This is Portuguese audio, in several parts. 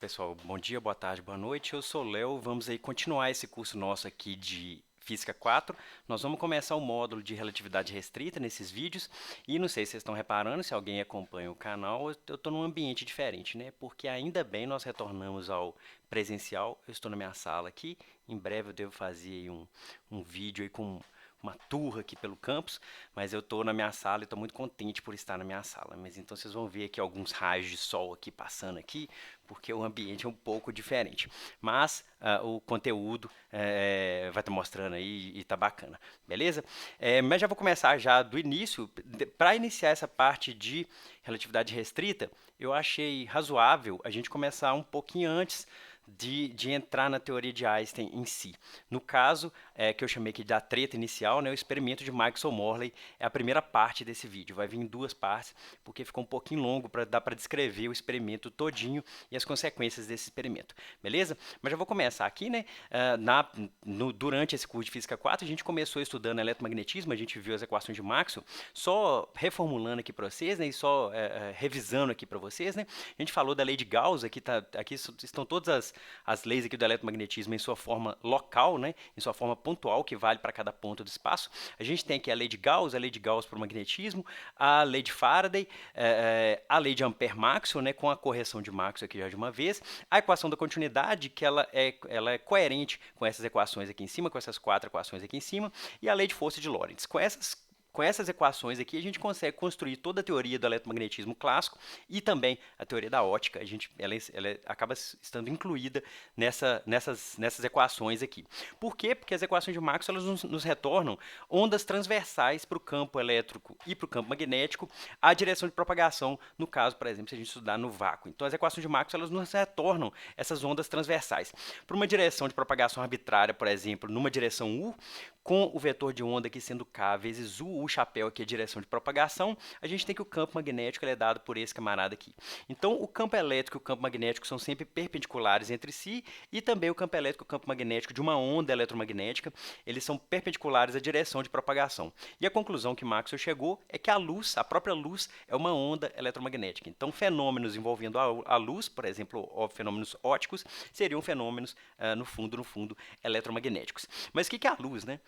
Pessoal, bom dia, boa tarde, boa noite. Eu sou o Léo. Vamos aí continuar esse curso nosso aqui de Física 4. Nós vamos começar o módulo de relatividade restrita nesses vídeos. E não sei se vocês estão reparando, se alguém acompanha o canal, eu estou num ambiente diferente, né? Porque ainda bem nós retornamos ao presencial. Eu estou na minha sala aqui. Em breve eu devo fazer aí um vídeo aí com uma tour aqui pelo campus, mas eu estou na minha sala e estou muito contente por estar na minha sala. Mas então vocês vão ver aqui alguns raios de sol aqui passando aqui, porque o ambiente é um pouco diferente. Mas o conteúdo vai estar mostrando aí e está bacana, beleza? Mas já vou começar já do início. Para iniciar essa parte de relatividade restrita, eu achei razoável a gente começar um pouquinho antes de entrar na teoria de Einstein em si. No caso, que eu chamei aqui da treta inicial, né, o experimento de Maxwell-Morley é a primeira parte desse vídeo. Vai vir em duas partes, porque ficou um pouquinho longo para dar para descrever o experimento todinho e as consequências desse experimento, beleza? Mas já vou começar aqui, né? Durante esse curso de Física 4, a gente começou estudando eletromagnetismo, a gente viu as equações de Maxwell, só reformulando aqui para vocês, né, e só revisando aqui para vocês, né? A gente falou da lei de Gauss, aqui estão todas as leis aqui do eletromagnetismo em sua forma local, né, em sua forma pontual, que vale para cada ponto do espaço. A gente tem aqui a lei de Gauss para o magnetismo, a lei de Faraday, a lei de Ampère-Maxwell, né, com a correção de Maxwell aqui já de uma vez, a equação da continuidade, que ela é coerente com essas equações aqui em cima, com essas quatro equações aqui em cima, e a lei de força de Lorentz. Com essas equações aqui, a gente consegue construir toda a teoria do eletromagnetismo clássico e também a teoria da ótica. Ela acaba estando incluída nessas equações aqui. Por quê? Porque as equações de Maxwell elas nos retornam ondas transversais para o campo elétrico e para o campo magnético, a direção de propagação, no caso, por exemplo, se a gente estudar no vácuo. Então, as equações de Maxwell elas nos retornam essas ondas transversais. Para uma direção de propagação arbitrária, por exemplo, numa direção U, com o vetor de onda aqui sendo K vezes U, o chapéu aqui é a direção de propagação, a gente tem que o campo magnético é dado por esse camarada aqui. Então, o campo elétrico e o campo magnético são sempre perpendiculares entre si, e também o campo elétrico e o campo magnético de uma onda eletromagnética, eles são perpendiculares à direção de propagação. E a conclusão que Maxwell chegou é que a luz, a própria luz, é uma onda eletromagnética. Então, fenômenos envolvendo a luz, por exemplo, fenômenos ópticos, seriam fenômenos, no fundo, eletromagnéticos. Mas o que é a luz, né?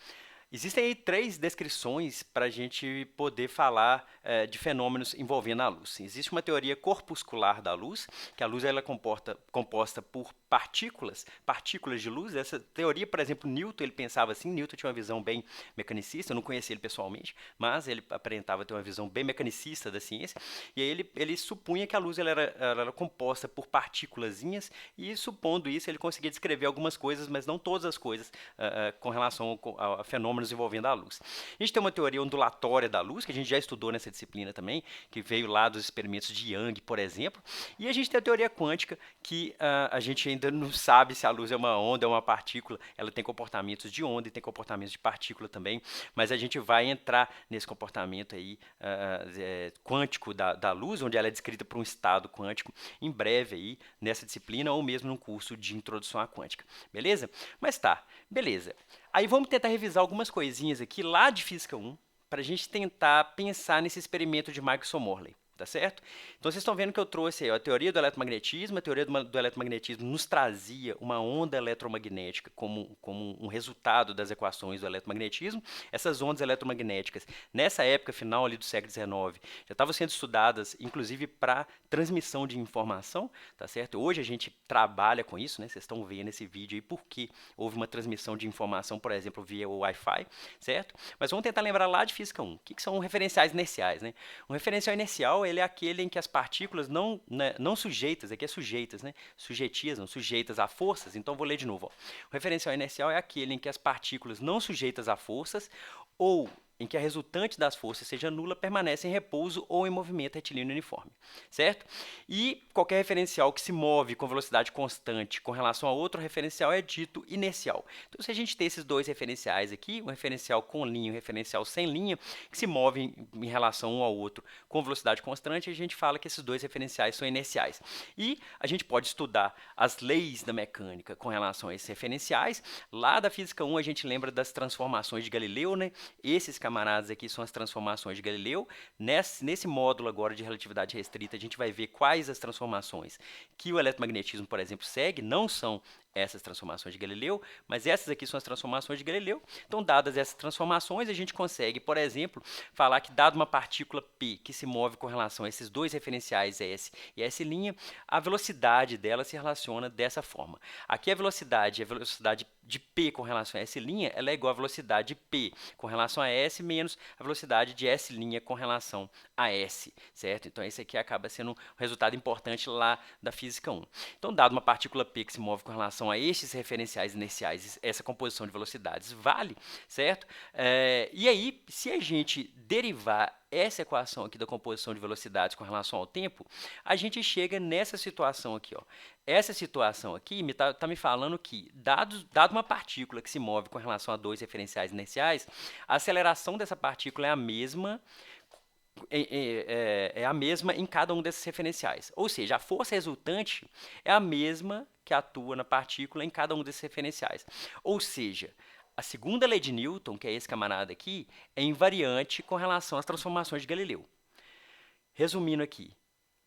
Existem aí três descrições para a gente poder falar de fenômenos envolvendo a luz. Existe uma teoria corpuscular da luz, que a luz ela é composta por partículas de luz. Essa teoria, por exemplo, Newton, ele pensava assim, Newton tinha uma visão bem mecanicista, eu não conheci ele pessoalmente, mas ele aparentava ter uma visão bem mecanicista da ciência, e aí ele supunha que a luz ela era composta por partículazinhas, e supondo isso, ele conseguia descrever algumas coisas, mas não todas as coisas com relação a fenômenos envolvendo a luz. A gente tem uma teoria ondulatória da luz, que a gente já estudou nessa disciplina também, que veio lá dos experimentos de Young, por exemplo, e a gente tem a teoria quântica, que a gente ainda não sabe se a luz é uma onda ou uma partícula, ela tem comportamentos de onda e tem comportamentos de partícula também, mas a gente vai entrar nesse comportamento aí quântico da luz, onde ela é descrita por um estado quântico, em breve aí, nessa disciplina, ou mesmo num curso de introdução à quântica, beleza? Mas tá, beleza. Aí vamos tentar revisar algumas coisinhas aqui lá de Física 1, para a gente tentar pensar nesse experimento de Maxwell-Morley, tá certo? Então vocês estão vendo que eu trouxe aí, ó, a teoria do eletromagnetismo. A teoria do eletromagnetismo nos trazia uma onda eletromagnética como um resultado das equações do eletromagnetismo. Essas ondas eletromagnéticas, nessa época final ali do século XIX, já estavam sendo estudadas, inclusive para transmissão de informação, tá certo? Hoje a gente trabalha com isso, né? Vocês estão vendo esse vídeo aí porque houve uma transmissão de informação, por exemplo, via o Wi-Fi, certo? Mas vamos tentar lembrar lá de Física 1. O que são referenciais inerciais, né? Um referencial inercial ele é aquele em que as partículas não sujeitas, aqui é sujeitas, né? Sujeitas, não sujeitas a forças, então vou ler de novo. Ó. O referencial inercial é aquele em que as partículas não sujeitas a forças ou em que a resultante das forças seja nula, permanece em repouso ou em movimento retilíneo uniforme, certo? E qualquer referencial que se move com velocidade constante com relação a outro referencial é dito inercial. Então, se a gente tem esses dois referenciais aqui, um referencial com linha e um referencial sem linha, que se movem em relação um ao outro com velocidade constante, a gente fala que esses dois referenciais são inerciais. E a gente pode estudar as leis da mecânica com relação a esses referenciais. Lá da Física 1, a gente lembra das transformações de Galileu, né? Esses camaradas aqui são as transformações de Galileu. Nesse módulo agora de relatividade restrita, a gente vai ver quais as transformações que o eletromagnetismo, por exemplo, segue. Não são essas transformações de Galileu, mas essas aqui são as transformações de Galileu. Então, dadas essas transformações, a gente consegue, por exemplo, falar que dado uma partícula P que se move com relação a esses dois referenciais S e S', a velocidade dela se relaciona dessa forma. Aqui a velocidade de P com relação a S', ela é igual à velocidade de P com relação a S menos a velocidade de S' com relação a S, certo? Então, esse aqui acaba sendo um resultado importante lá da física 1. Então, dado uma partícula P que se move com relação a estes referenciais inerciais, essa composição de velocidades vale, certo? E aí, se a gente derivar essa equação aqui da composição de velocidades com relação ao tempo, a gente chega nessa situação aqui, ó. Essa situação aqui tá me falando que, dado uma partícula que se move com relação a dois referenciais inerciais, a aceleração dessa partícula é a mesma em cada um desses referenciais. Ou seja, a força resultante é a mesma que atua na partícula em cada um desses referenciais. Ou seja, a segunda lei de Newton, que é esse camarada aqui, é invariante com relação às transformações de Galileu. Resumindo aqui,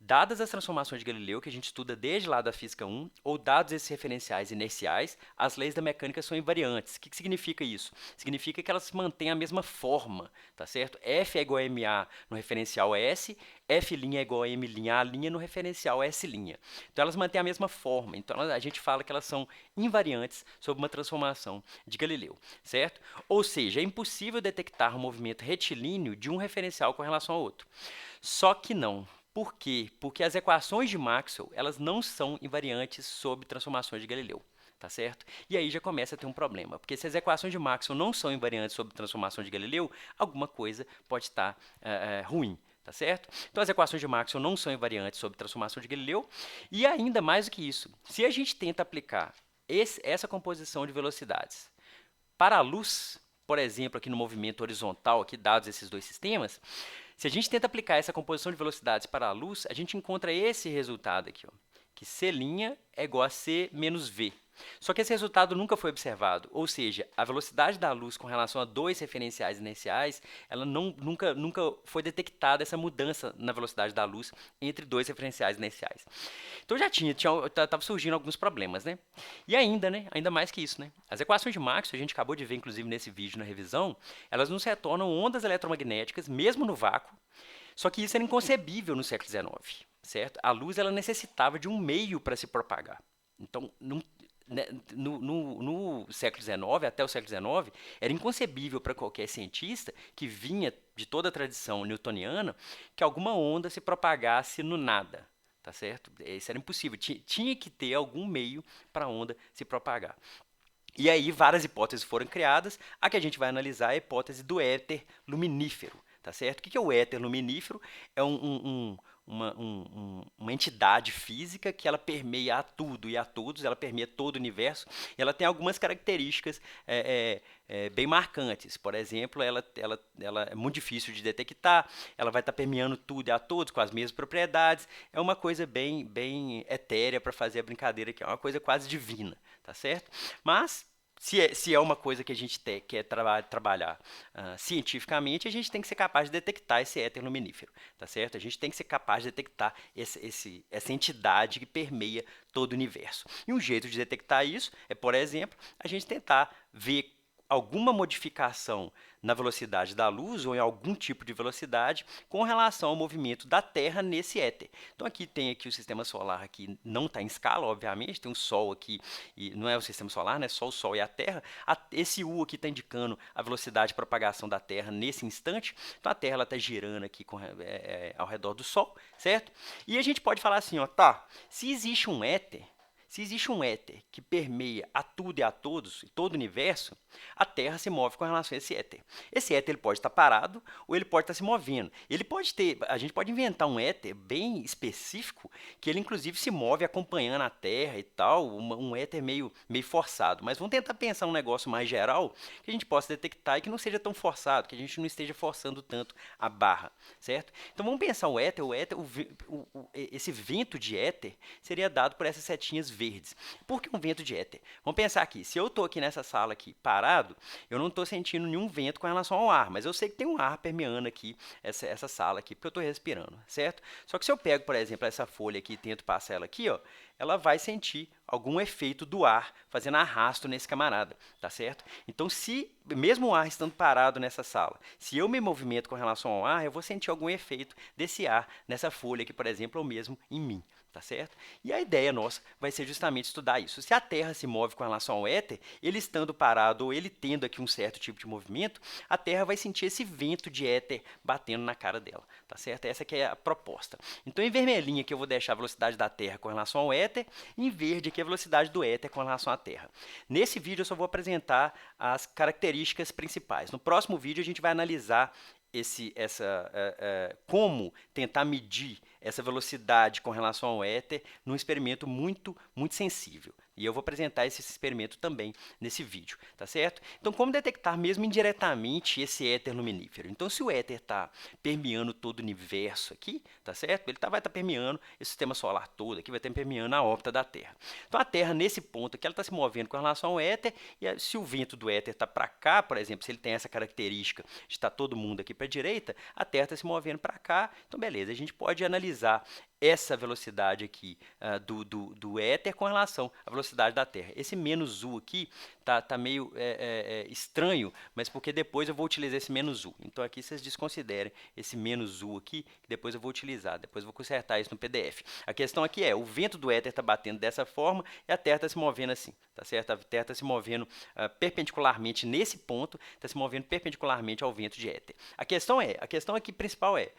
dadas as transformações de Galileu, que a gente estuda desde lá da física 1, ou dados esses referenciais inerciais, as leis da mecânica são invariantes. O que significa isso? Significa que elas mantêm a mesma forma, tá certo? F é igual a MA no referencial S, F' é igual a M'A' no referencial S'. Então, elas mantêm a mesma forma. Então, a gente fala que elas são invariantes sob uma transformação de Galileu, certo? Ou seja, é impossível detectar o movimento retilíneo de um referencial com relação ao outro. Só que não. Por quê? Porque as equações de Maxwell, elas não são invariantes sob transformações de Galileu, tá certo? E aí já começa a ter um problema, porque se as equações de Maxwell não são invariantes sob transformações de Galileu, alguma coisa pode estar ruim, tá certo? Então, as equações de Maxwell não são invariantes sob transformação de Galileu, e ainda mais do que isso, se a gente tenta aplicar essa composição de velocidades para a luz, por exemplo, aqui no movimento horizontal, aqui dados esses dois sistemas, se a gente tenta aplicar essa composição de velocidades para a luz, a gente encontra esse resultado aqui, ó, que C' é igual a C menos V. Só que esse resultado nunca foi observado, ou seja, a velocidade da luz com relação a dois referenciais inerciais, ela nunca foi detectada essa mudança na velocidade da luz entre dois referenciais inerciais. Então já estava surgindo alguns problemas, né? E ainda mais que isso, né? As equações de Maxwell, a gente acabou de ver, inclusive, nesse vídeo na revisão, elas nos retornam ondas eletromagnéticas, mesmo no vácuo, só que isso era inconcebível no século XIX, certo? A luz ela necessitava de um meio para se propagar. Então, no século XIX, até o século XIX, era inconcebível para qualquer cientista que vinha de toda a tradição newtoniana que alguma onda se propagasse no nada, tá certo? Isso era impossível, tinha que ter algum meio para a onda se propagar. E aí várias hipóteses foram criadas, a que a gente vai analisar é a hipótese do éter luminífero, tá certo? O que é o éter luminífero? É uma entidade física que ela permeia a tudo e a todos, ela permeia todo o universo, e ela tem algumas características bem marcantes. Por exemplo, ela é muito difícil de detectar, ela vai estar permeando tudo e a todos com as mesmas propriedades, é uma coisa bem etérea para fazer a brincadeira aqui, é uma coisa quase divina, tá certo? Mas se é uma coisa que a gente quer trabalhar cientificamente, a gente tem que ser capaz de detectar esse éter luminífero, tá certo? A gente tem que ser capaz de detectar essa entidade que permeia todo o universo. E um jeito de detectar isso é, por exemplo, a gente tentar ver alguma modificação na velocidade da luz ou em algum tipo de velocidade com relação ao movimento da Terra nesse éter. Então aqui tem o sistema solar, aqui não está em escala, obviamente, tem um Sol aqui, e não é o sistema solar, né? Só o Sol e a Terra. Esse U aqui está indicando a velocidade de propagação da Terra nesse instante. Então a Terra está girando aqui ao redor do Sol, certo? E a gente pode falar assim, ó, tá, se existe um éter que permeia a tudo e a todos, e todo o universo, a Terra se move com relação a esse éter. Esse éter ele pode estar parado ou ele pode estar se movendo. A gente pode inventar um éter bem específico que ele inclusive se move acompanhando a Terra e tal, um éter meio forçado. Mas vamos tentar pensar um negócio mais geral que a gente possa detectar e que não seja tão forçado, que a gente não esteja forçando tanto a barra, certo? Então vamos pensar esse vento de éter seria dado por essas setinhas verdes. Por que um vento de éter? Vamos pensar aqui, se eu estou aqui nessa sala aqui parado, eu não estou sentindo nenhum vento com relação ao ar, mas eu sei que tem um ar permeando aqui essa sala aqui, porque eu estou respirando, certo? Só que se eu pego, por exemplo, essa folha aqui e tento passar ela aqui, ó, ela vai sentir algum efeito do ar fazendo arrasto nesse camarada, tá certo? Então, se mesmo o ar estando parado nessa sala, se eu me movimento com relação ao ar, eu vou sentir algum efeito desse ar nessa folha aqui, por exemplo, ou mesmo em mim, tá certo? E a ideia nossa vai ser justamente estudar isso. Se a Terra se move com relação ao éter, ele estando parado ou ele tendo aqui um certo tipo de movimento, a Terra vai sentir esse vento de éter batendo na cara dela, tá certo? Essa que é a proposta. Então, em vermelhinho aqui eu vou deixar a velocidade da Terra com relação ao éter, em verde aqui a velocidade do éter com relação à Terra. Nesse vídeo eu só vou apresentar as características principais. No próximo vídeo a gente vai analisar como tentar medir essa velocidade com relação ao éter num experimento muito sensível. E eu vou apresentar esse experimento também nesse vídeo, tá certo? Então, como detectar mesmo indiretamente esse éter luminífero? Então, se o éter está permeando todo o universo aqui, tá certo? Ele vai estar permeando esse sistema solar todo aqui, vai estar permeando a órbita da Terra. Então, a Terra, nesse ponto aqui, ela está se movendo com relação ao éter, e se o vento do éter está para cá, por exemplo, se ele tem essa característica de estar todo mundo aqui para a direita, a Terra está se movendo para cá, então beleza, a gente pode analisar essa velocidade aqui do éter com relação à velocidade da Terra. Esse menos U aqui tá meio estranho, mas porque depois eu vou utilizar esse menos U. Então aqui vocês desconsiderem esse menos U aqui, que depois eu vou utilizar, depois eu vou consertar isso no PDF. A questão aqui é, o vento do éter está batendo dessa forma e a Terra está se movendo assim, tá certo? A Terra está se movendo perpendicularmente nesse ponto, está se movendo perpendicularmente ao vento de éter. A questão aqui principal é,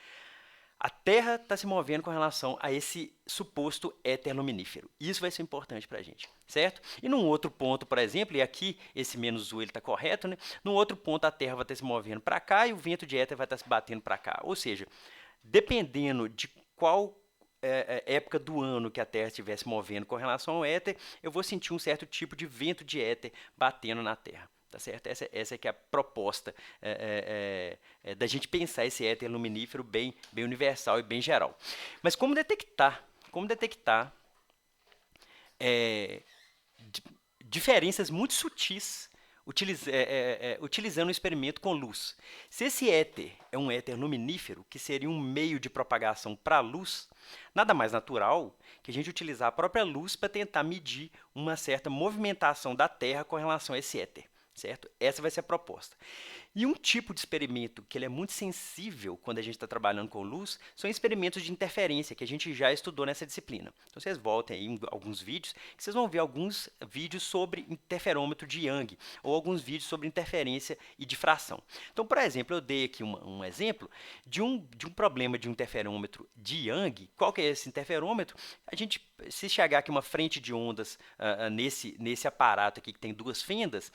a Terra está se movendo com relação a esse suposto éter luminífero. Isso vai ser importante para a gente, certo? E num outro ponto, por exemplo, e aqui esse menos U está correto, né? Num outro ponto a Terra vai estar se movendo para cá e o vento de éter vai estar se batendo para cá. Ou seja, dependendo de qual época do ano que a Terra estiver se movendo com relação ao éter, eu vou sentir um certo tipo de vento de éter batendo na Terra. Tá certo? Essa é que é a proposta da gente pensar esse éter luminífero bem universal e bem geral. Mas como detectar diferenças muito sutis utilizando um experimento com luz? Se esse éter é um éter luminífero, que seria um meio de propagação para a luz, nada mais natural que a gente utilizar a própria luz para tentar medir uma certa movimentação da Terra com relação a esse éter. Certo? Essa vai ser a proposta. E um tipo de experimento que ele é muito sensível quando a gente está trabalhando com luz são experimentos de interferência, que a gente já estudou nessa disciplina. Então, vocês voltem aí em alguns vídeos, que vocês vão ver alguns vídeos sobre interferômetro de Young, ou alguns vídeos sobre interferência e difração. Então, por exemplo, eu dei aqui um exemplo de um problema de um interferômetro de Young. Qual que é esse interferômetro? A gente, se chegar aqui uma frente de ondas nesse aparato aqui que tem duas fendas,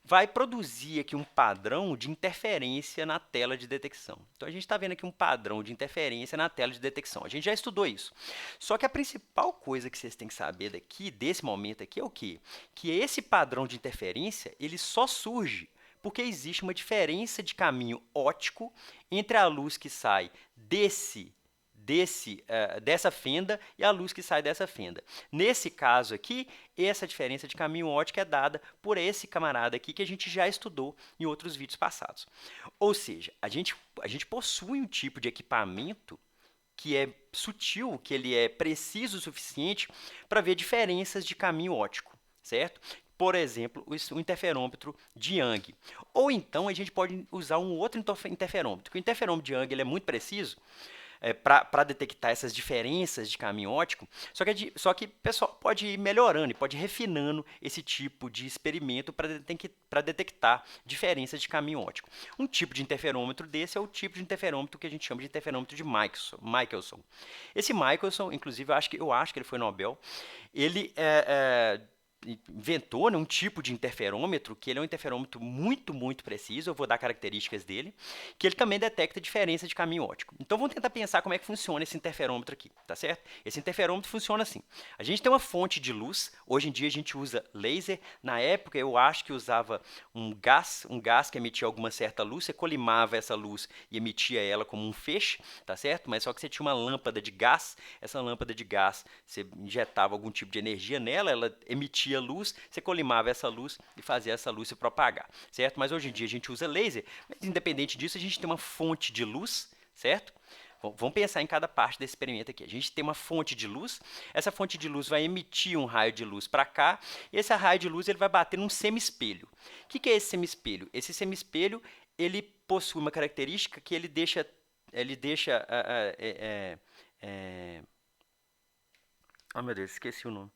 vai produzir aqui um padrão de interferência na tela de detecção. Então, a gente está vendo aqui um padrão de interferência na tela de detecção. A gente já estudou isso. Só que a principal coisa que vocês têm que saber desse momento aqui, é o quê? Que esse padrão de interferência, ele só surge porque existe uma diferença de caminho óptico entre a luz que sai dessa fenda e a luz que sai dessa fenda. Nesse caso aqui, essa diferença de caminho óptico é dada por esse camarada aqui que a gente já estudou em outros vídeos passados. Ou seja, a gente possui um tipo de equipamento que é sutil, que ele é preciso o suficiente para ver diferenças de caminho óptico, certo? Por exemplo, o interferômetro de Young. Ou então a gente pode usar um outro interferômetro, porque o interferômetro de Young ele é muito preciso, para detectar essas diferenças de caminho óptico, só que o pessoal pode ir melhorando e pode ir refinando esse tipo de experimento para detectar diferenças de caminho óptico. Um tipo de interferômetro desse é o tipo de interferômetro que a gente chama de interferômetro de Michelson. Esse Michelson, inclusive, eu acho que ele foi Nobel, ele inventou, né, um tipo de interferômetro, que ele é um interferômetro muito preciso, eu vou dar características dele, que ele também detecta diferença de caminho óptico. Então vamos tentar pensar como é que funciona esse interferômetro aqui, tá certo? Esse interferômetro funciona assim. A gente tem uma fonte de luz, hoje em dia a gente usa laser, na época eu acho que usava um gás que emitia alguma certa luz, você colimava essa luz e emitia ela como um feixe, tá certo? Mas só que você tinha uma lâmpada de gás, essa lâmpada de gás, você injetava algum tipo de energia nela, ela emitia luz, você colimava essa luz e fazia essa luz se propagar, certo? Mas hoje em dia a gente usa laser, mas independente disso, a gente tem uma fonte de luz, certo? Vamos pensar em cada parte desse experimento aqui. A gente tem uma fonte de luz, essa fonte de luz vai emitir um raio de luz para cá, e esse raio de luz ele vai bater num semi-espelho. O que é esse semi-espelho? Esse semi-espelho ele possui uma característica que ele deixa oh meu Deus, esqueci o nome.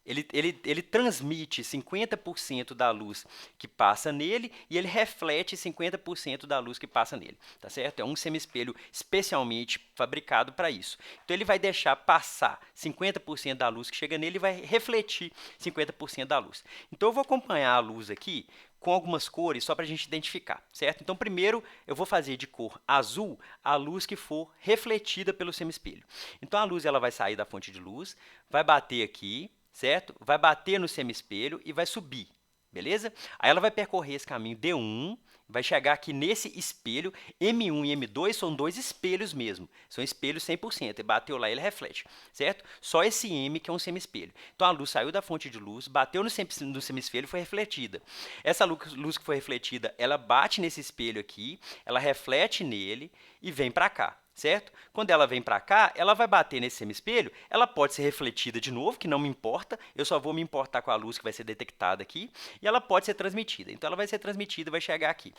Ele transmite 50% da luz que passa nele e ele reflete 50% da luz que passa nele, tá certo? É um semi-espelho especialmente fabricado para isso. Então ele vai deixar passar 50% da luz que chega nele e vai refletir 50% da luz. Então eu vou acompanhar a luz aqui com algumas cores só para a gente identificar, certo? Então primeiro eu vou fazer de cor azul a luz que for refletida pelo semi-espelho. Então a luz ela vai sair da fonte de luz, vai bater aqui, certo? Vai bater no semi-espelho e vai subir, beleza? Aí ela vai percorrer esse caminho D1, vai chegar aqui nesse espelho, M1 e M2 são dois espelhos mesmo, são espelhos 100%, e bateu lá ele reflete, certo? Só esse M que é um semi-espelho. Então a luz saiu da fonte de luz, bateu no semi-espelho e foi refletida. Essa luz que foi refletida, ela bate nesse espelho aqui, ela reflete nele e vem para cá, certo? Quando ela vem para cá, ela vai bater nesse semi-espelho, ela pode ser refletida de novo, que não me importa, eu só vou me importar com a luz que vai ser detectada aqui, e ela pode ser transmitida. Então, ela vai ser transmitida e vai chegar aqui.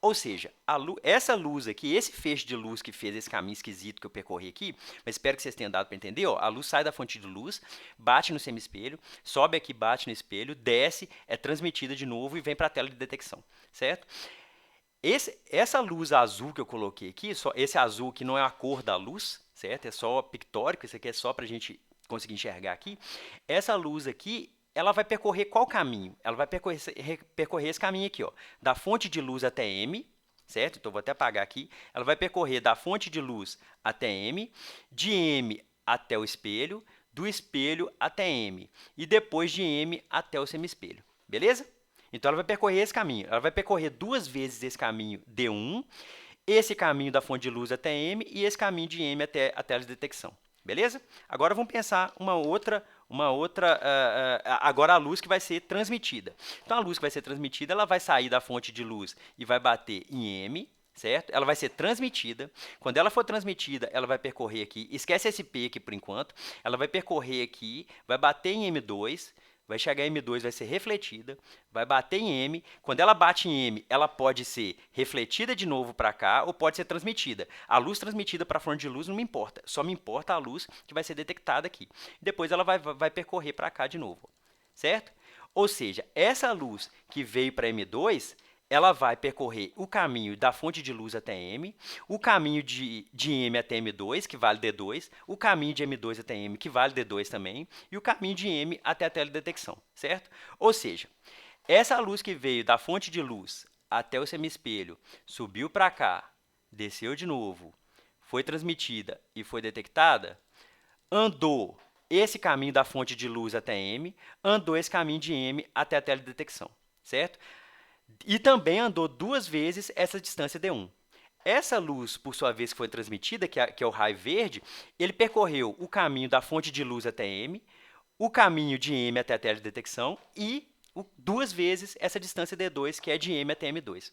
Ou seja, essa luz aqui, esse feixe de luz que fez esse caminho esquisito que eu percorri aqui, mas espero que vocês tenham dado para entender, ó, a luz sai da fonte de luz, bate no semi-espelho, sobe aqui, bate no espelho, desce, é transmitida de novo e vem para a tela de detecção, certo? Essa luz azul que eu coloquei aqui, esse azul que não é a cor da luz, certo? É só pictórico, isso aqui é só para a gente conseguir enxergar aqui. Essa luz aqui, ela vai percorrer qual caminho? Ela vai percorrer esse caminho aqui, ó, da fonte de luz até M, certo? Então, vou até apagar aqui. Ela vai percorrer da fonte de luz até M, de M até o espelho, do espelho até M, e depois de M até o semi-espelho, beleza? Então, ela vai percorrer esse caminho. Ela vai percorrer duas vezes esse caminho D1, esse caminho da fonte de luz até M e esse caminho de M até a tela de detecção. Beleza? Agora vamos pensar agora a luz que vai ser transmitida. Então, a luz que vai ser transmitida, ela vai sair da fonte de luz e vai bater em M, certo? Ela vai ser transmitida. Quando ela for transmitida, ela vai percorrer aqui. Esquece esse P aqui por enquanto. Ela vai percorrer aqui, vai bater em M2, vai chegar em M2, vai ser refletida, vai bater em M. Quando ela bate em M, ela pode ser refletida de novo para cá ou pode ser transmitida. A luz transmitida para a fonte de luz não me importa, só me importa a luz que vai ser detectada aqui. Depois ela vai percorrer para cá de novo, certo? Ou seja, essa luz que veio para M2, ela vai percorrer o caminho da fonte de luz até M, o caminho de M até M2, que vale D2, o caminho de M2 até M, que vale D2 também, e o caminho de M até a teledetecção, certo? Ou seja, essa luz que veio da fonte de luz até o semi-espelho, subiu para cá, desceu de novo, foi transmitida e foi detectada, andou esse caminho da fonte de luz até M, andou esse caminho de M até a teledetecção, certo? E também andou duas vezes essa distância D1. Essa luz, por sua vez, que foi transmitida, que é o raio verde, ele percorreu o caminho da fonte de luz até M, o caminho de M até a teledetecção e duas vezes essa distância D2, que é de M até M2.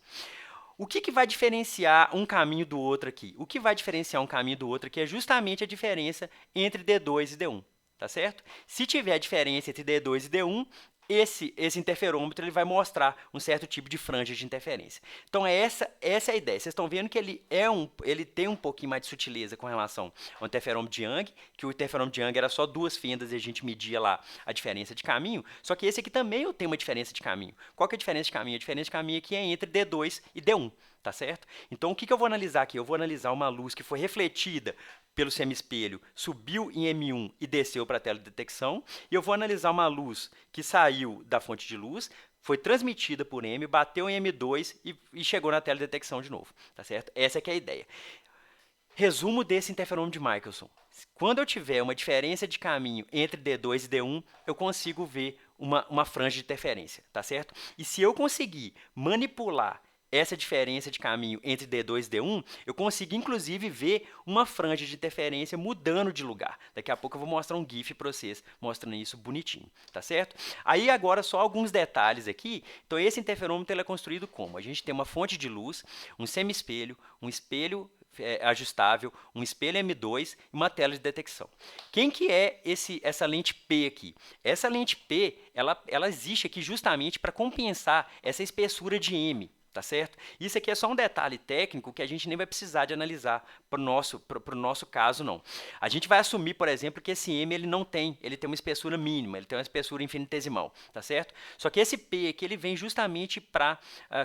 O que vai diferenciar um caminho do outro aqui? O que vai diferenciar um caminho do outro aqui é justamente a diferença entre D2 e D1, tá certo? Se tiver diferença entre D2 e D1, esse interferômetro ele vai mostrar um certo tipo de franja de interferência. Então, essa é a ideia. Vocês estão vendo que ele tem um pouquinho mais de sutileza com relação ao interferômetro de Young, que o interferômetro de Young era só duas fendas e a gente media lá a diferença de caminho, só que esse aqui também tem uma diferença de caminho. Qual que é a diferença de caminho? A diferença de caminho aqui é entre D2 e D1. tá certo? Então, o que eu vou analisar aqui? Eu vou analisar uma luz que foi refletida pelo semiespelho, subiu em M1 e desceu para a tela de detecção, e eu vou analisar uma luz que saiu da fonte de luz, foi transmitida por M, bateu em M2 e chegou na tela de detecção de novo, tá certo? Essa é que é a ideia. Resumo desse interferômetro de Michelson. Quando eu tiver uma diferença de caminho entre D2 e D1, eu consigo ver uma franja de interferência, tá certo? E se eu conseguir manipular essa diferença de caminho entre D2 e D1, eu consigo, inclusive, ver uma franja de interferência mudando de lugar. Daqui a pouco eu vou mostrar um GIF para vocês, mostrando isso bonitinho, tá certo? Aí, agora, só alguns detalhes aqui. Então, esse interferômetro ele é construído como? A gente tem uma fonte de luz, um semiespelho, um espelho ajustável, um espelho M2 e uma tela de detecção. Quem que é essa lente P aqui? Essa lente P, ela existe aqui justamente para compensar essa espessura de M, tá certo? Isso aqui é só um detalhe técnico que a gente nem vai precisar de analisar para o nosso caso, não. A gente vai assumir, por exemplo, que esse M ele tem uma espessura mínima, ele tem uma espessura infinitesimal, tá certo? Só que esse P aqui ele vem justamente para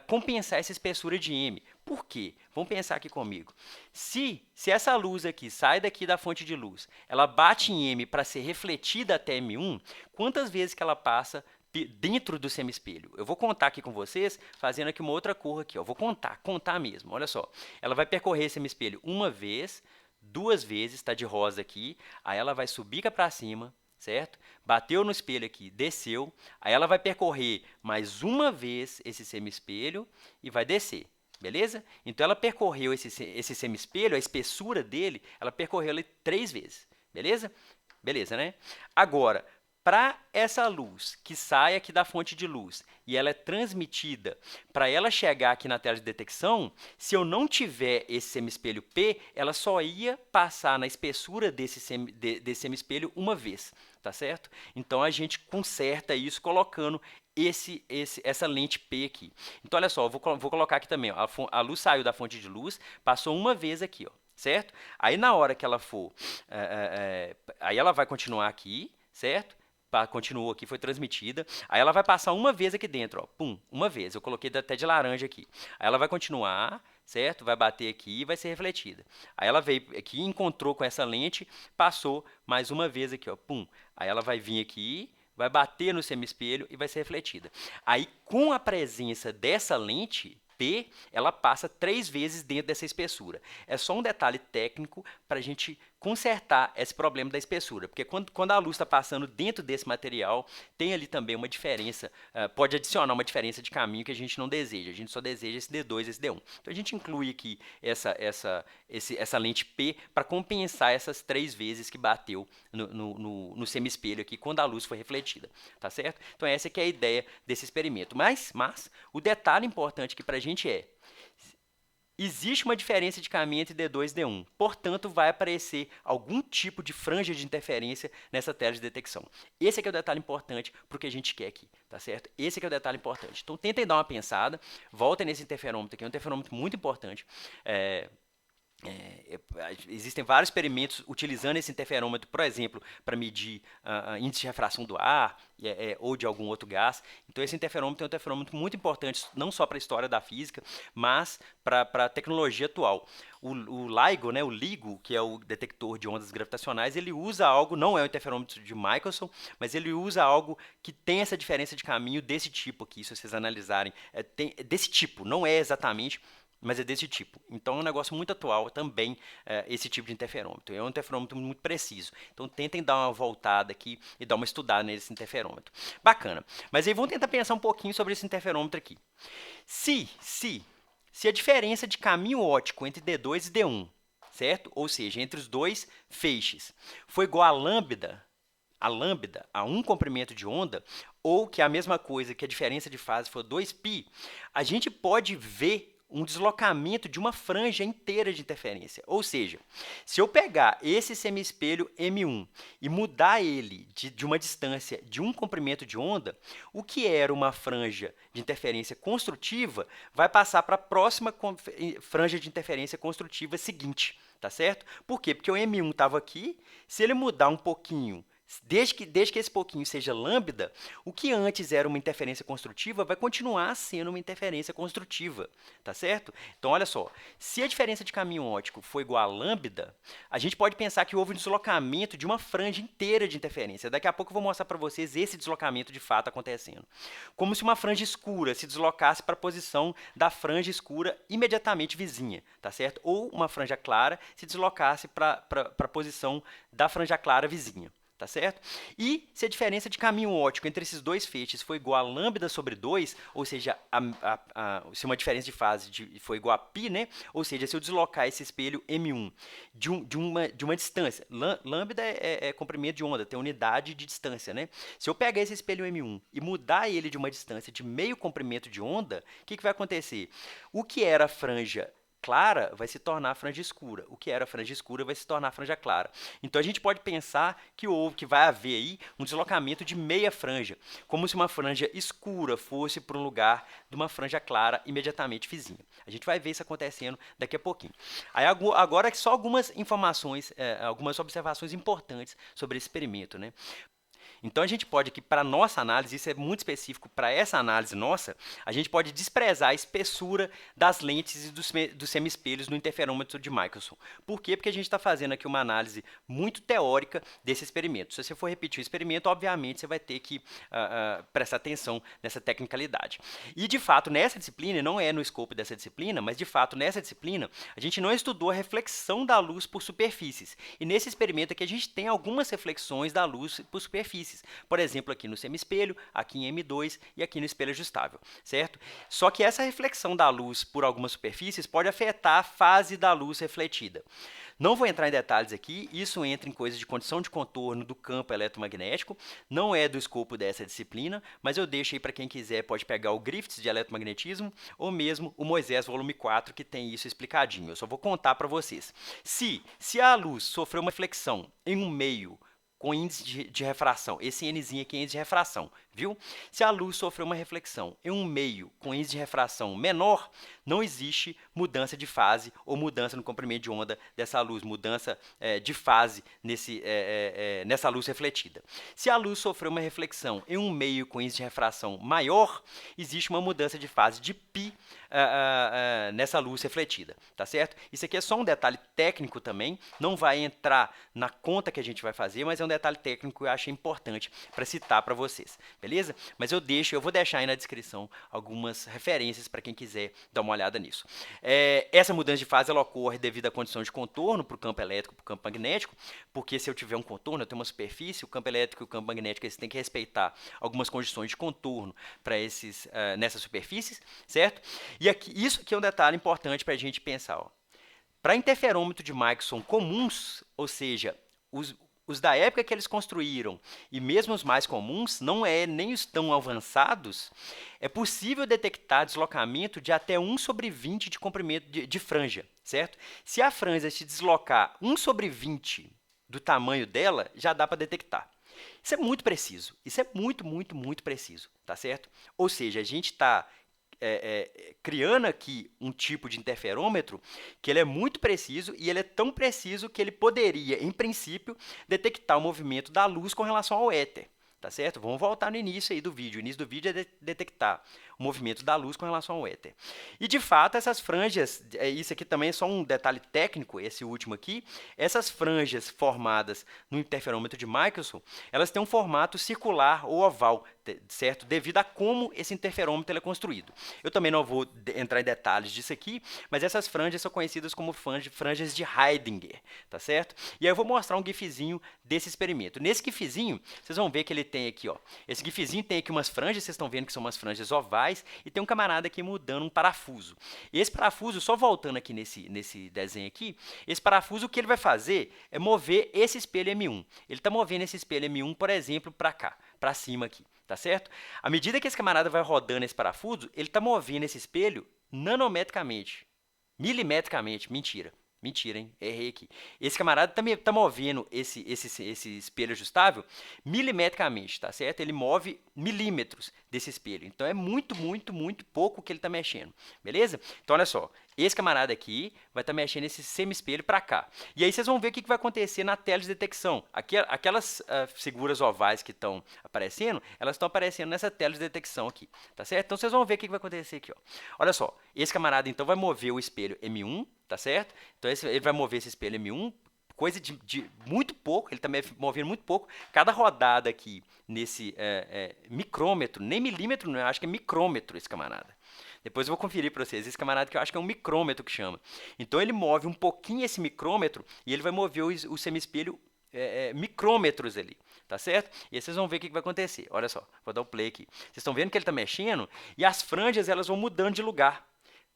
compensar essa espessura de M. Por quê? Vamos pensar aqui comigo. Se essa luz aqui sai daqui da fonte de luz, ela bate em M para ser refletida até M1, quantas vezes que ela passa dentro do semiespelho? Eu vou contar aqui com vocês, fazendo aqui uma outra curva aqui. Eu vou contar mesmo, olha só. Ela vai percorrer esse semiespelho uma vez, duas vezes, está de rosa aqui, aí ela vai subir cá para cima, certo? Bateu no espelho aqui, desceu, aí ela vai percorrer mais uma vez esse semiespelho e vai descer. Beleza? Então, ela percorreu esse semiespelho, a espessura dele, ela percorreu ele 3 vezes. Beleza? Beleza, né? Agora, para essa luz que sai aqui da fonte de luz e ela é transmitida, para ela chegar aqui na tela de detecção, se eu não tiver esse semiespelho P, ela só ia passar na espessura desse semiespelho uma vez, tá certo? Então, a gente conserta isso colocando essa lente P aqui. Então, olha só, eu vou colocar aqui também, ó, a luz saiu da fonte de luz, passou uma vez aqui, ó, certo? Aí, na hora que ela for, aí ela vai continuar aqui, certo? Continuou aqui, foi transmitida. Aí ela vai passar uma vez aqui dentro, ó, pum, uma vez. Eu coloquei até de laranja aqui. Aí ela vai continuar, certo? Vai bater aqui e vai ser refletida. Aí ela veio aqui, encontrou com essa lente, passou mais uma vez aqui, ó, pum. Aí ela vai vir aqui, vai bater no semiespelho e vai ser refletida. Aí, com a presença dessa lente P, ela passa 3 vezes dentro dessa espessura. É só um detalhe técnico para a gente consertar esse problema da espessura, porque quando a luz está passando dentro desse material, tem ali também uma diferença, pode adicionar uma diferença de caminho que a gente não deseja, a gente só deseja esse D2 e esse D1. Então, a gente inclui aqui essa lente P para compensar essas 3 vezes que bateu no semiespelho aqui, quando a luz foi refletida, tá certo? Então, essa que é a ideia desse experimento. Mas o detalhe importante aqui para a gente existe uma diferença de caminho entre D2 e D1, portanto, vai aparecer algum tipo de franja de interferência nessa tela de detecção. Esse aqui é o detalhe importante para o que a gente quer aqui, tá certo? Esse aqui é o detalhe importante. Então, tentem dar uma pensada, voltem nesse interferômetro aqui, é um interferômetro muito importante. Existem vários experimentos utilizando esse interferômetro, por exemplo, para medir índice de refração do ar ou de algum outro gás. Então, esse interferômetro é um interferômetro muito importante, não só para a história da física, mas para a tecnologia atual. O LIGO, né, o LIGO, que é o detector de ondas gravitacionais, ele usa algo, não é o interferômetro de Michelson, mas ele usa algo que tem essa diferença de caminho desse tipo aqui, se vocês analisarem. Desse tipo, não é exatamente, mas é desse tipo. Então, é um negócio muito atual também, esse tipo de interferômetro. É um interferômetro muito preciso. Então, tentem dar uma voltada aqui e dar uma estudada nesse interferômetro. Bacana. Mas aí, vamos tentar pensar um pouquinho sobre esse interferômetro aqui. Se a diferença de caminho óptico entre D2 e D1, certo? Ou seja, entre os dois feixes, foi igual a lambda, a um comprimento de onda, ou que é a mesma coisa que a diferença de fase for 2π, a gente pode ver um deslocamento de uma franja inteira de interferência. Ou seja, se eu pegar esse semiespelho M1 e mudar ele de uma distância de um comprimento de onda, o que era uma franja de interferência construtiva vai passar para a próxima franja de interferência construtiva seguinte, tá certo? Por quê? Porque o M1 estava aqui, se ele mudar um pouquinho, Desde que esse pouquinho seja lambda, o que antes era uma interferência construtiva vai continuar sendo uma interferência construtiva, tá certo? Então, olha só, se a diferença de caminho óptico for igual a lambda, a gente pode pensar que houve um deslocamento de uma franja inteira de interferência. Daqui a pouco eu vou mostrar para vocês esse deslocamento de fato acontecendo. Como se uma franja escura se deslocasse para a posição da franja escura imediatamente vizinha, tá certo? Ou uma franja clara se deslocasse para a posição da franja clara vizinha. Tá certo? E se a diferença de caminho óptico entre esses dois feixes for igual a lambda sobre 2, ou seja, se uma diferença de fase for igual a π, né? Ou seja, se eu deslocar esse espelho M1 de uma distância, lambda é comprimento de onda, tem unidade de distância, né? Se eu pegar esse espelho M1 e mudar ele de uma distância de meio comprimento de onda, o que vai acontecer? O que era a franja clara vai se tornar franja escura. O que era franja escura vai se tornar franja clara. Então, a gente pode pensar que vai haver aí um deslocamento de meia franja, como se uma franja escura fosse para um lugar de uma franja clara imediatamente vizinha. A gente vai ver isso acontecendo daqui a pouquinho. Aí, agora, só algumas informações, algumas observações importantes sobre esse experimento, né? Então, a gente pode aqui, para a nossa análise, isso é muito específico para essa análise nossa, a gente pode desprezar a espessura das lentes e dos semiespelhos no interferômetro de Michelson. Por quê? Porque a gente está fazendo aqui uma análise muito teórica desse experimento. Se você for repetir o experimento, obviamente, você vai ter que prestar atenção nessa tecnicalidade. E, de fato, nessa disciplina, não é no escopo dessa disciplina, mas, de fato, nessa disciplina, a gente não estudou a reflexão da luz por superfícies. E nesse experimento aqui, a gente tem algumas reflexões da luz por superfícies. Por exemplo, aqui no semiespelho, aqui em M2 e aqui no espelho ajustável, certo? Só que essa reflexão da luz por algumas superfícies pode afetar a fase da luz refletida. Não vou entrar em detalhes aqui, isso entra em coisas de condição de contorno do campo eletromagnético, não é do escopo dessa disciplina, mas eu deixo aí para quem quiser, pode pegar o Griffiths de eletromagnetismo ou mesmo o Moisés volume 4, que tem isso explicadinho. Eu só vou contar para vocês. Se a luz sofreu uma reflexão em um meio com índice de refração, esse Nzinho aqui é índice de refração, viu? Se a luz sofreu uma reflexão em um meio com índice de refração menor, não existe mudança de fase ou mudança no comprimento de onda dessa luz, mudança de fase nessa luz refletida. Se a luz sofreu uma reflexão em um meio com índice de refração maior, existe uma mudança de fase de π nessa luz refletida, tá certo? Isso aqui é só um detalhe técnico também, não vai entrar na conta que a gente vai fazer, mas é um detalhe técnico que eu acho importante para citar para vocês, beleza? Mas eu vou deixar aí na descrição algumas referências para quem quiser dar uma olhada nisso. Essa mudança de fase ela ocorre devido à condição de contorno para o campo elétrico e para o campo magnético, porque se eu tiver um contorno, eu tenho uma superfície, o campo elétrico e o campo magnético eles têm que respeitar algumas condições de contorno para nessas superfícies, certo? E isso aqui é um detalhe importante para a gente pensar. Para interferômetro de Michelson comuns, ou seja, os da época que eles construíram e mesmo os mais comuns, não nem os tão avançados, é possível detectar deslocamento de até 1 sobre 20 de comprimento de franja, certo? Se a franja se deslocar 1 sobre 20 do tamanho dela, já dá para detectar. Isso é muito preciso, isso é muito, muito, muito preciso, tá certo? Ou seja, a gente está criando aqui um tipo de interferômetro que ele é muito preciso e ele é tão preciso que ele poderia, em princípio, detectar o movimento da luz com relação ao éter. Tá certo? Vamos voltar no início aí do vídeo. O início do vídeo é detectar o movimento da luz com relação ao éter. E, de fato, essas franjas, isso aqui também é só um detalhe técnico, esse último aqui, essas franjas formadas no interferômetro de Michelson, elas têm um formato circular ou oval, certo? Devido a como esse interferômetro é construído. Eu também não vou entrar em detalhes disso aqui, mas essas franjas são conhecidas como franjas de Heidinger, tá certo? E aí eu vou mostrar um gifzinho desse experimento. Nesse gifzinho, vocês vão ver que ele tem aqui, ó, esse gifzinho tem aqui umas franjas, vocês estão vendo que são umas franjas ovais, e tem um camarada aqui mudando um parafuso. E esse parafuso, só voltando aqui nesse desenho aqui, esse parafuso, o que ele vai fazer é mover esse espelho M1. Ele está movendo esse espelho M1, por exemplo, para cá, para cima aqui, tá certo? À medida que esse camarada vai rodando esse parafuso, ele está movendo esse espelho nanometricamente, milimetricamente, mentira. Mentira, hein? Errei aqui. Esse camarada tá movendo esse espelho ajustável milimetricamente, tá certo? Ele move milímetros desse espelho. Então é muito, muito, muito pouco que ele está mexendo, beleza? Então olha só, esse camarada aqui vai estar mexendo esse semi-espelho para cá. E aí vocês vão ver o que vai acontecer na tela de detecção. Aquelas figuras ovais que estão aparecendo, elas estão aparecendo nessa tela de detecção aqui, tá certo? Então vocês vão ver o que vai acontecer aqui, ó. Olha só, esse camarada então vai mover o espelho M1, tá certo? Então ele vai mover esse espelho M1, coisa de muito pouco, ele está movendo muito pouco. Cada rodada aqui nesse micrômetro, nem milímetro, não, eu acho que é micrômetro esse camarada. Depois eu vou conferir para vocês. Esse camarada que eu acho que é um micrômetro que chama. Então ele move um pouquinho esse micrômetro e ele vai mover o semi-espelho micrômetros ali, tá certo? E aí vocês vão ver o que vai acontecer. Olha só, vou dar o play aqui. Vocês estão vendo que ele está mexendo e as franjas elas vão mudando de lugar,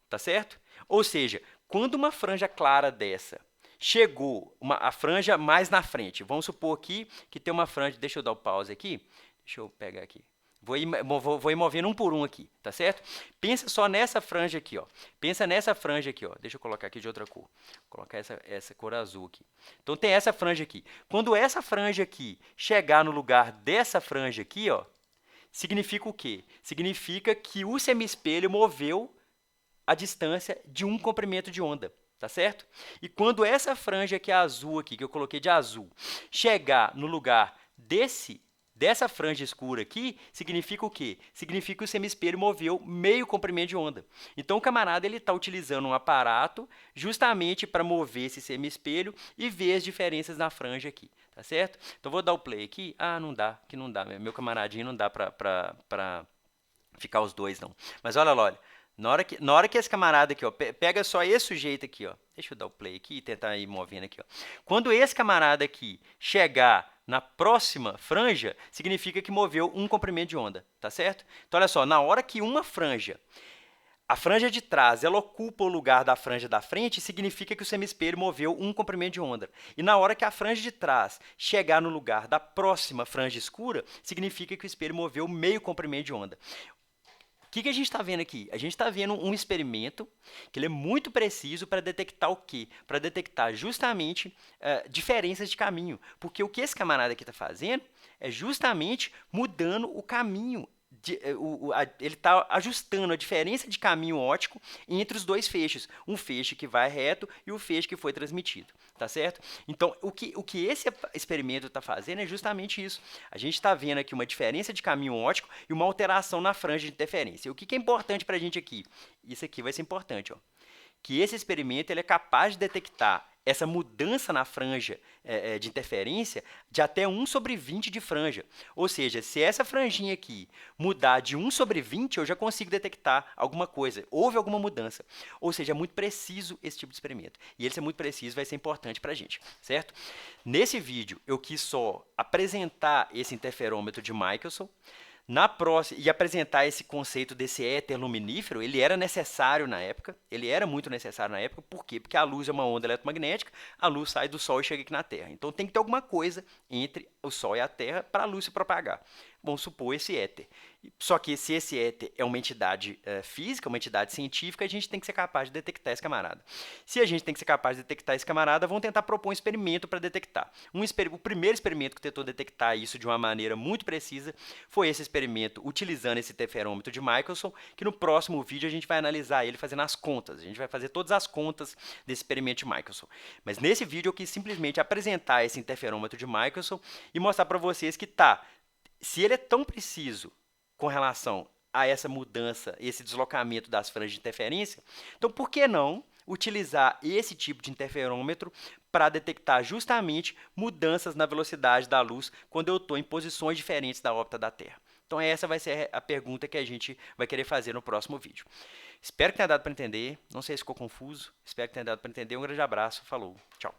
tá certo? Ou seja, quando uma franja clara dessa chegou a franja mais na frente, vamos supor aqui que tem uma franja, deixa eu dar o pause aqui, deixa eu pegar aqui. Vou ir movendo um por um aqui, tá certo? Pensa só nessa franja aqui, ó. Pensa nessa franja aqui, ó. Deixa eu colocar aqui de outra cor. Vou colocar essa cor azul aqui. Então tem essa franja aqui. Quando essa franja aqui chegar no lugar dessa franja aqui, ó, significa o quê? Significa que o semi-espelho moveu a distância de um comprimento de onda, tá certo? E quando essa franja que é azul aqui, que eu coloquei de azul, chegar no lugar dessa franja escura aqui, significa o quê? Significa que o semi-espelho moveu meio comprimento de onda. Então, o camarada ele está utilizando um aparato justamente para mover esse semi-espelho e ver as diferenças na franja aqui, tá certo? Então, vou dar o play aqui. Ah, não dá, que não dá. Meu camaradinho não dá para ficar os dois, não. Mas olha lá, olha. Na hora que esse camarada aqui, ó, pega só esse sujeito aqui, ó. Deixa eu dar o play aqui e tentar ir movendo aqui, ó. Quando esse camarada aqui chegar na próxima franja, significa que moveu um comprimento de onda, tá certo? Então, olha só, na hora que uma franja, a franja de trás, ela ocupa o lugar da franja da frente, significa que o semi-espelho moveu um comprimento de onda. E na hora que a franja de trás chegar no lugar da próxima franja escura, significa que o espelho moveu meio comprimento de onda. O que a gente está vendo aqui? A gente está vendo um experimento que ele é muito preciso para detectar o quê? Para detectar justamente diferenças de caminho. Porque o que esse camarada aqui está fazendo é justamente mudando o caminho. Ele está ajustando a diferença de caminho óptico entre os dois feixes. Um feixe que vai reto e o feixe que foi transmitido. Tá certo? Então, o que esse experimento está fazendo é justamente isso. A gente está vendo aqui uma diferença de caminho óptico e uma alteração na franja de interferência. O que é importante para a gente aqui? Isso aqui vai ser importante, ó. Que esse experimento ele é capaz de detectar essa mudança na franja de interferência de até 1/20 de franja. Ou seja, se essa franjinha aqui mudar de 1/20, eu já consigo detectar alguma coisa. Houve alguma mudança. Ou seja, é muito preciso esse tipo de experimento. E ele ser muito preciso vai ser importante para a gente, certo? Nesse vídeo, eu quis só apresentar esse interferômetro de Michelson. Na próxima, e apresentar esse conceito desse éter luminífero, ele era necessário na época, ele era muito necessário na época, por quê? Porque a luz é uma onda eletromagnética, a luz sai do Sol e chega aqui na Terra. Então tem que ter alguma coisa entre o Sol e a Terra para a luz se propagar. Vamos supor esse éter. Só que se esse éter é uma entidade física, uma entidade científica, a gente tem que ser capaz de detectar esse camarada. Se a gente tem que ser capaz de detectar esse camarada, vamos tentar propor um experimento para detectar. O primeiro experimento que tentou detectar isso de uma maneira muito precisa foi esse experimento utilizando esse interferômetro de Michelson, que no próximo vídeo a gente vai analisar ele fazendo as contas. A gente vai fazer todas as contas desse experimento de Michelson. Mas nesse vídeo eu quis simplesmente apresentar esse interferômetro de Michelson e mostrar para vocês que se ele é tão preciso com relação a essa mudança, esse deslocamento das franjas de interferência, então por que não utilizar esse tipo de interferômetro para detectar justamente mudanças na velocidade da luz quando eu estou em posições diferentes da órbita da Terra? Então essa vai ser a pergunta que a gente vai querer fazer no próximo vídeo. Espero que tenha dado para entender, não sei se ficou confuso, espero que tenha dado para entender. Um grande abraço, falou, tchau.